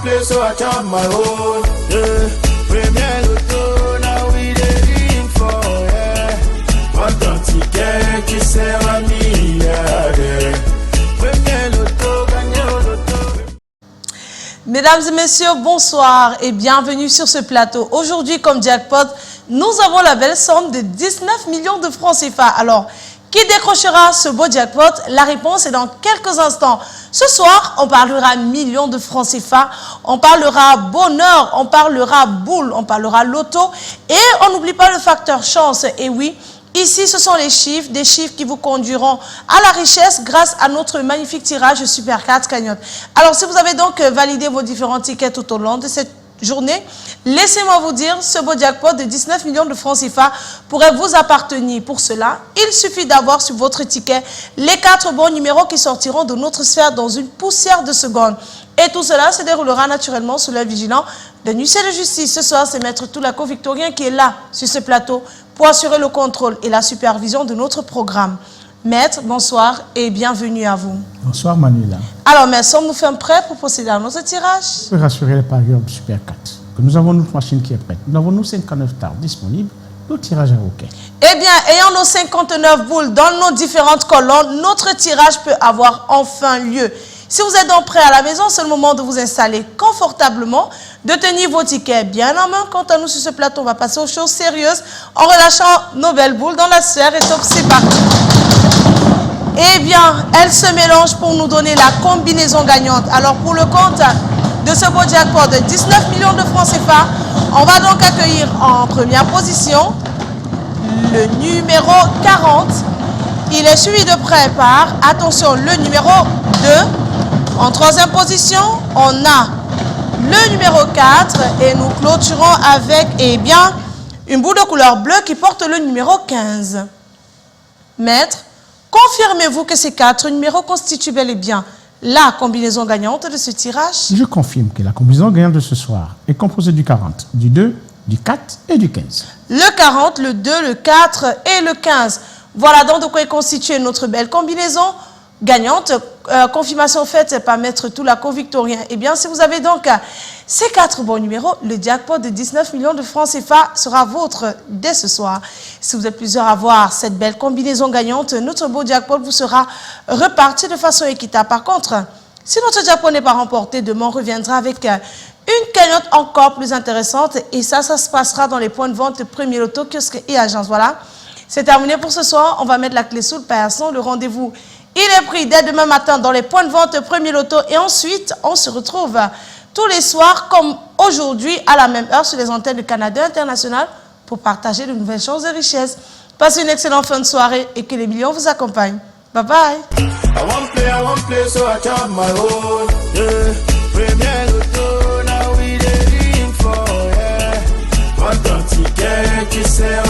play, so I chop my own. Yeah. Premier Loto, now we dey in for, yeah. Autant ticket qui sert à milliardaire. Premier Loto, gagné au loto. Mesdames et messieurs, bonsoir et bienvenue sur ce plateau. Aujourd'hui, comme jackpot, nous avons la belle somme de 19 millions de francs CFA. Alors, qui décrochera ce beau jackpot? La réponse est dans quelques instants. Ce soir, on parlera millions de francs CFA, on parlera bonheur, on parlera boule, on parlera loto et on n'oublie pas le facteur chance. Et oui, ici, ce sont les chiffres, des chiffres qui vous conduiront à la richesse grâce à notre magnifique tirage Super 4 cagnotte. Alors, si vous avez donc validé vos différents tickets tout au long de cette journée, laissez-moi vous dire, ce beau jackpot de 19 millions de francs CFA pourrait vous appartenir. Pour cela, il suffit d'avoir sur votre ticket les 4 bons numéros qui sortiront de notre sphère dans une poussière de secondes. Et tout cela se déroulera naturellement sous l'œil vigilant de huissier de justice. Ce soir, c'est Maître Toulako Victorien qui est là, sur ce plateau, pour assurer le contrôle et la supervision de notre programme. Maître, bonsoir et bienvenue à vous. Bonsoir Manuela. Alors, mais sommes-nous faits prêts pour procéder à notre tirage? Je peux rassurer les parieurs du Super 4 que nous avons notre machine qui est prête. Nous avons nos 59 tards disponibles, le tirage est OK. Eh bien, ayant nos 59 boules dans nos différentes colonnes, notre tirage peut avoir enfin lieu. Si vous êtes donc prêts à la maison, c'est le moment de vous installer confortablement, de tenir vos tickets bien en main. Quant à nous, sur ce plateau, on va passer aux choses sérieuses en relâchant nos belles boules dans la sphère. Et top, c'est parti. Eh bien, elles se mélangent pour nous donner la combinaison gagnante. Alors, pour le compte de ce beau jackpot de 19 millions de francs CFA, on va donc accueillir en première position le numéro 40. Il est suivi de près par, attention, le numéro 2. En troisième position, on a le numéro 4 et nous clôturons avec, eh bien, une boule de couleur bleue qui porte le numéro 15. Maître, confirmez-vous que ces 4 numéros constituent bel et bien la combinaison gagnante de ce tirage? Je confirme que la combinaison gagnante de ce soir est composée du 40, du 2, du 4 et du 15. Le 40, le 2, le 4 et le 15. Voilà donc de quoi est constituée notre belle combinaison gagnante. Confirmation faite par Maître Toulako Victorien. Eh bien, si vous avez donc ces 4 bons numéros, le jackpot de 19 millions de francs CFA sera vôtre dès ce soir. Si vous êtes plusieurs à voir cette belle combinaison gagnante, notre beau jackpot vous sera reparti de façon équitable. Par contre, si notre jackpot n'est pas remporté, demain on reviendra avec une cagnotte encore plus intéressante. Et ça se passera dans les points de vente Premier Loto, kiosque et agence. Voilà, c'est terminé pour ce soir. On va mettre la clé sous le paillasson. Le rendez-vous, il est pris dès demain matin dans les points de vente Premier Loto. Et ensuite, on se retrouve tous les soirs, comme aujourd'hui, à la même heure, sur les antennes de Canada International pour partager de nouvelles chances de richesse. Passez une excellente fin de soirée et que les millions vous accompagnent. Bye bye. I want play, so I chop my own. Yeah. Premier Loto, now we dey in for, yeah. Autant ticket qui sert